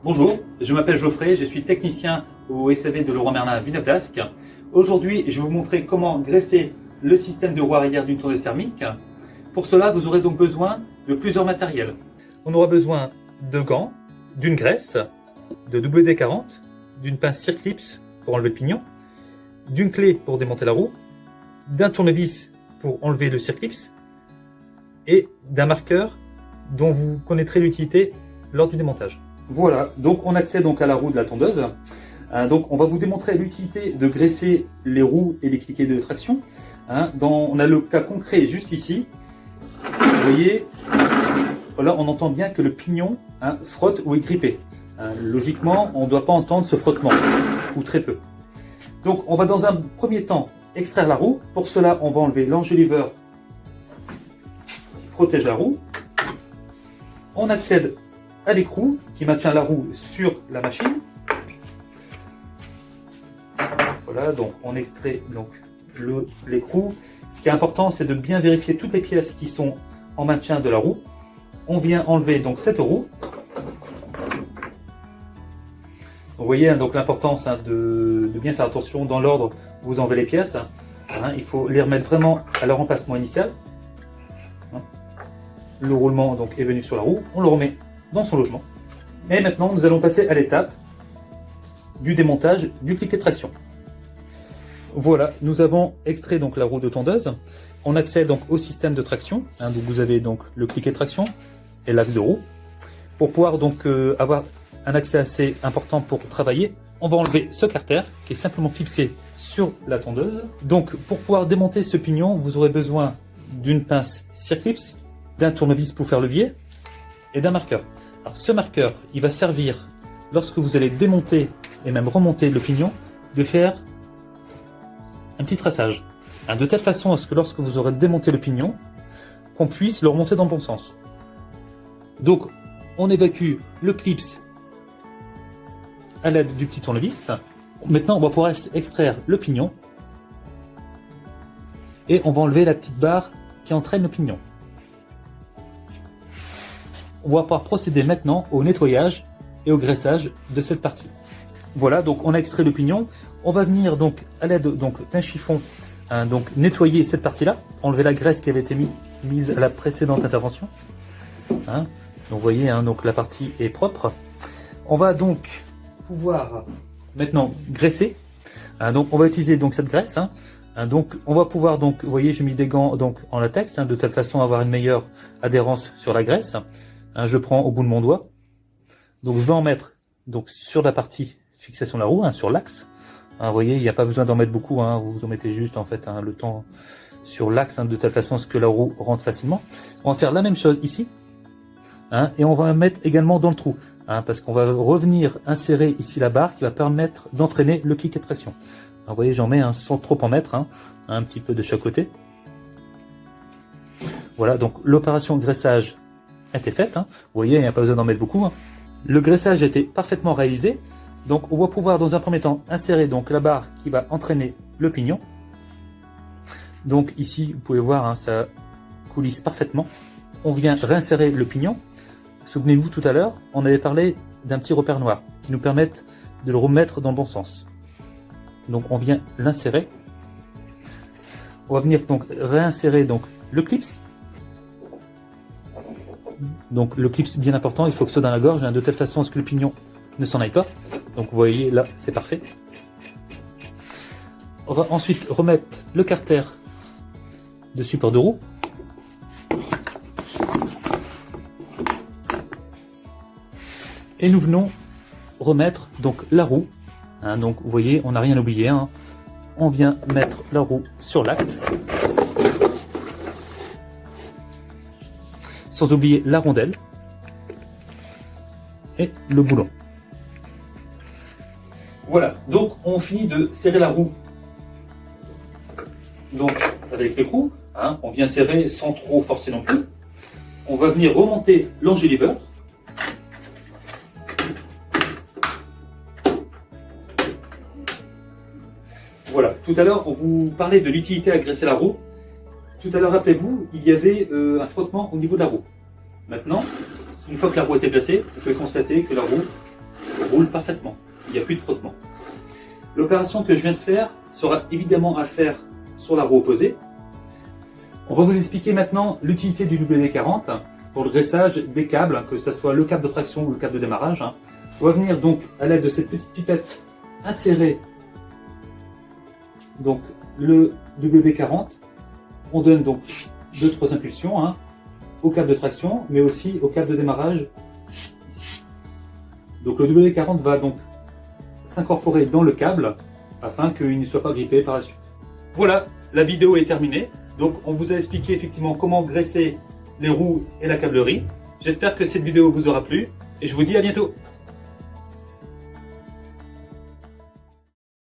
Bonjour, je m'appelle Geoffrey, je suis technicien au SAV de Leroy Merlin Villeneuve d'Ascq. Aujourd'hui, je vais vous montrer comment graisser le système de roue arrière d'une tondeuse thermique. Pour cela, vous aurez donc besoin de plusieurs matériels. On aura besoin de gants, d'une graisse, de WD-40, d'une pince Circlips pour enlever le pignon, d'une clé pour démonter la roue, d'un tournevis pour enlever le Circlips et d'un marqueur dont vous connaîtrez l'utilité lors du démontage. Voilà, donc on accède donc à la roue de la tondeuse. Donc on va vous démontrer l'utilité de graisser les roues et les cliquets de traction. On a le cas concret juste ici. Vous voyez, voilà, on entend bien que le pignon frotte ou est grippé. Logiquement, on ne doit pas entendre ce frottement, ou très peu. Donc on va dans un premier temps extraire la roue. Pour cela, on va enlever l'enjoliveur qui protège la roue. On accède à l'écrou qui maintient la roue sur la machine. Voilà, donc on extrait donc l'écrou. Ce qui est important, c'est de bien vérifier toutes les pièces qui sont en maintien de la roue. On vient enlever donc cette roue. Vous voyez donc l'importance de bien faire attention dans l'ordre où vous enlevez les pièces. Il faut les remettre vraiment à leur emplacement initial. Le roulement donc est venu sur la roue, on le remet dans son logement. Et maintenant, nous allons passer à l'étape du démontage du cliquet de traction. Voilà, nous avons extrait donc la roue de tondeuse. On accède donc au système de traction. Donc vous avez donc le cliquet de traction et l'axe de roue. Pour pouvoir donc avoir un accès assez important pour travailler, on va enlever ce carter qui est simplement clipsé sur la tondeuse. Donc pour pouvoir démonter ce pignon, vous aurez besoin d'une pince Circlips, d'un tournevis pour faire levier et d'un marqueur. Alors, ce marqueur, il va servir lorsque vous allez démonter et même remonter le pignon, de faire un petit traçage. De telle façon à ce que lorsque vous aurez démonté le pignon, qu'on puisse le remonter dans le bon sens. Donc, on évacue le clips à l'aide du petit tournevis. Maintenant, on va pouvoir extraire le pignon et on va enlever la petite barre qui entraîne le pignon. On va pouvoir procéder maintenant au nettoyage et au graissage de cette partie. Voilà, donc on a extrait le pignon. On va venir donc à l'aide d'un chiffon donc nettoyer cette partie-là, enlever la graisse qui avait été mise à la précédente intervention. Donc vous voyez, donc la partie est propre. On va donc pouvoir maintenant graisser. Donc on va utiliser donc cette graisse. Donc on va pouvoir donc, vous voyez, j'ai mis des gants donc en latex de telle façon à avoir une meilleure adhérence sur la graisse. Je prends au bout de mon doigt. Donc je vais en mettre donc sur la partie fixation de la roue, sur l'axe. Vous voyez, il n'y a pas besoin d'en mettre beaucoup. Vous en mettez juste en fait le temps sur l'axe de telle façon à ce que la roue rentre facilement. On va faire la même chose ici. Et on va en mettre également dans le trou. Parce qu'on va revenir insérer ici la barre qui va permettre d'entraîner le cliquet de traction. Vous voyez, j'en mets sans trop en mettre, un petit peu de chaque côté. Voilà, donc l'opération graissage était faite. Vous voyez, il n'y a pas besoin d'en mettre beaucoup. Le graissage a été parfaitement réalisé. Donc on va pouvoir dans un premier temps insérer donc la barre qui va entraîner le pignon. Donc ici, vous pouvez voir, ça coulisse parfaitement. On vient réinsérer le pignon. Souvenez-vous, tout à l'heure, on avait parlé d'un petit repère noir qui nous permettent de le remettre dans le bon sens. Donc on vient l'insérer. On va venir donc réinsérer donc le clips. Donc le clips bien important, il faut que ce soit dans la gorge, de telle façon à ce que le pignon ne s'en aille pas. Donc vous voyez là, c'est parfait. On va ensuite remettre le carter de support de roue. Et nous venons remettre donc la roue. Donc vous voyez, on n'a rien oublié. On vient mettre la roue sur l'axe. Sans oublier la rondelle et le boulon. Voilà, donc on finit de serrer la roue donc avec l'écrou. On vient serrer sans trop forcer non plus. On va venir remonter l'enjoliveur. Voilà, tout à l'heure on vous parlait de l'utilité à graisser la roue. Tout à l'heure, rappelez-vous, il y avait un frottement au niveau de la roue. Maintenant, une fois que la roue était placée, vous pouvez constater que la roue roule parfaitement. Il n'y a plus de frottement. L'opération que je viens de faire sera évidemment à faire sur la roue opposée. On va vous expliquer maintenant l'utilité du WD-40 pour le graissage des câbles, que ce soit le câble de traction ou le câble de démarrage. On va venir donc à l'aide de cette petite pipette insérer donc le WD-40. On donne donc 2-3 impulsions au câble de traction, mais aussi au câble de démarrage. Donc le WD-40 va donc s'incorporer dans le câble afin qu'il ne soit pas grippé par la suite. Voilà, la vidéo est terminée. Donc on vous a expliqué effectivement comment graisser les roues et la câblerie. J'espère que cette vidéo vous aura plu et je vous dis à bientôt.